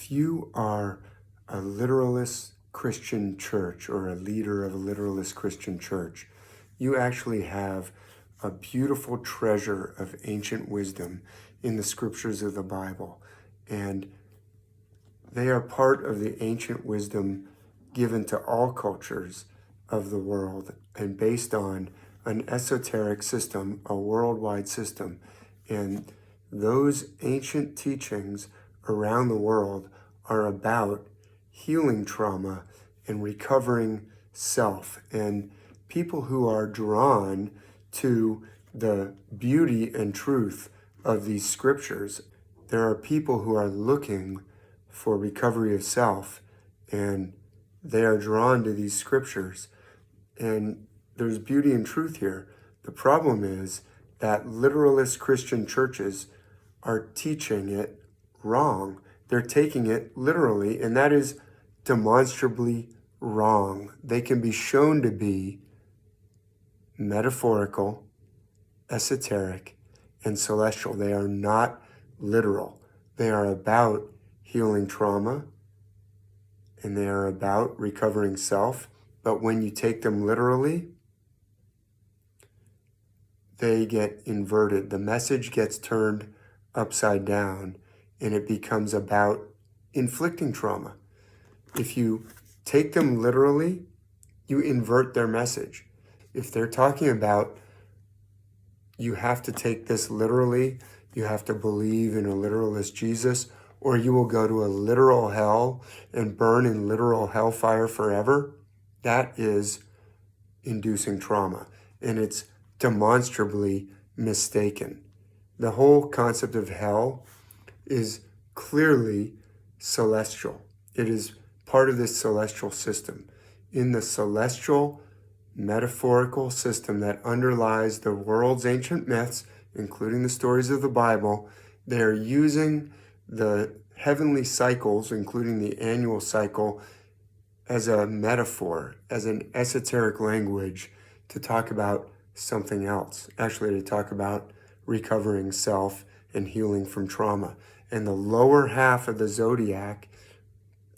if you are a literalist Christian church or a leader of a literalist Christian church, you actually have a beautiful treasure of ancient wisdom in the scriptures of the Bible. And they are part of the ancient wisdom given to all cultures of the world and based on an esoteric system, a worldwide system. And those ancient teachings around the world are about healing trauma and recovering self. And people who are drawn to the beauty and truth of these scriptures, there are people who are looking for recovery of self, and they are drawn to these scriptures. And there's beauty and truth here. The problem is that literalist Christian churches are teaching it wrong. They're taking it literally, and that is demonstrably wrong. They can be shown to be metaphorical, esoteric, and celestial. They are not literal. They are about healing trauma, and they are about recovering self. But when you take them literally, they get inverted. The message gets turned upside down, and it becomes about inflicting trauma. If you take them literally, you invert their message. If they're talking about you have to take this literally, you have to believe in a literalist Jesus, or you will go to a literal hell and burn in literal hellfire forever, that is inducing trauma. And it's demonstrably mistaken. The whole concept of hell is clearly celestial. It is part of this celestial system. In the celestial metaphorical system that underlies the world's ancient myths, including the stories of the Bible, they are using the heavenly cycles, including the annual cycle, as a metaphor, as an esoteric language to talk about something else, actually to talk about recovering self and healing from trauma. And the lower half of the zodiac,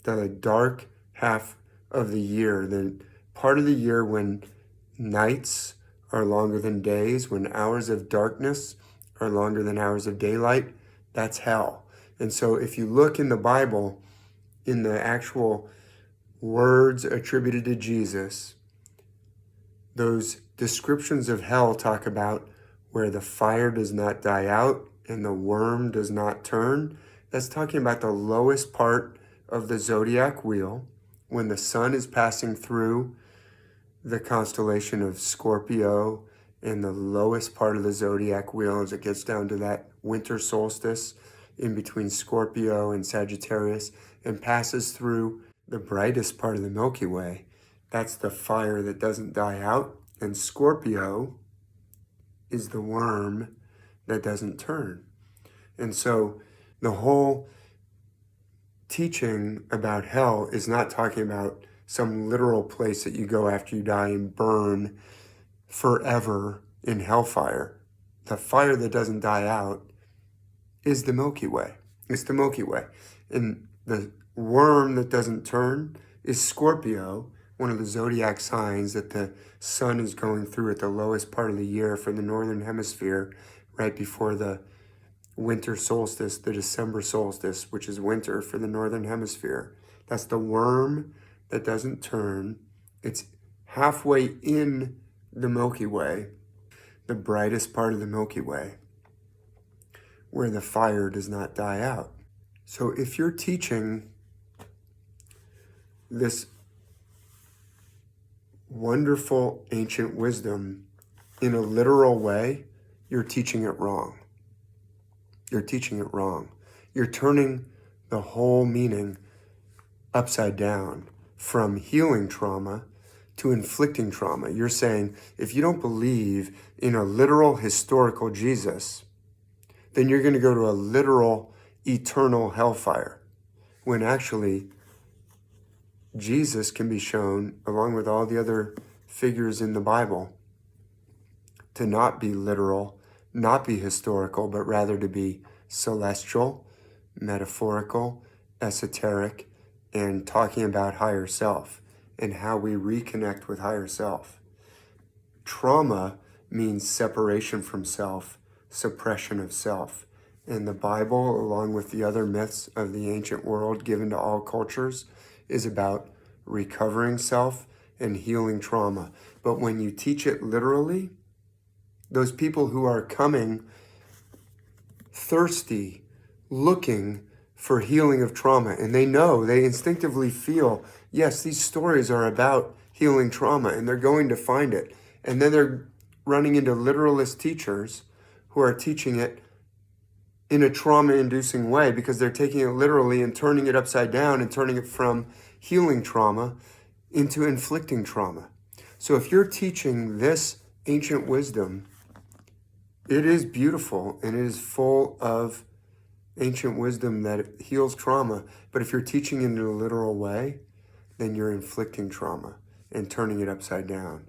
the dark half of the year, the part of the year when nights are longer than days, when hours of darkness are longer than hours of daylight, that's hell. And so if you look in the Bible, in the actual words attributed to Jesus, those descriptions of hell talk about where the fire does not die out and the worm does not turn. That's talking about the lowest part of the zodiac wheel when the sun is passing through the constellation of Scorpio and the lowest part of the zodiac wheel as it gets down to that winter solstice in between Scorpio and Sagittarius and passes through the brightest part of the Milky Way. That's the fire that doesn't die out. And Scorpio is the worm that doesn't turn. And so the whole teaching about hell is not talking about some literal place that you go after you die and burn forever in hellfire. The fire that doesn't die out is the Milky Way. It's the Milky Way. And the worm that doesn't turn is Scorpio, one of the zodiac signs that the sun is going through at the lowest part of the year for the northern hemisphere, right before the winter solstice, the December solstice, which is winter for the northern hemisphere. That's the worm that doesn't turn. It's halfway in the Milky Way, the brightest part of the Milky Way, where the fire does not die out. So if you're teaching this wonderful ancient wisdom in a literal way, you're teaching it wrong. You're teaching it wrong. You're turning the whole meaning upside down from healing trauma to inflicting trauma. You're saying, if you don't believe in a literal historical Jesus, then you're going to go to a literal eternal hellfire. When actually, Jesus can be shown, along with all the other figures in the Bible, to not be literal, not be historical, but rather to be celestial, metaphorical, esoteric and talking about higher self and how we reconnect with higher self. Trauma means separation from self, suppression of self. And the Bible, along with the other myths of the ancient world given to all cultures, is about recovering self and healing trauma. But when you teach it literally, those people who are coming thirsty, looking for healing of trauma, and they know, they instinctively feel, yes, these stories are about healing trauma, and they're going to find it. And then they're running into literalist teachers who are teaching it in a trauma-inducing way because they're taking it literally and turning it upside down and turning it from healing trauma into inflicting trauma. So if you're teaching this ancient wisdom, it is beautiful and it is full of ancient wisdom that heals trauma. But if you're teaching it in a literal way, then you're inflicting trauma and turning it upside down.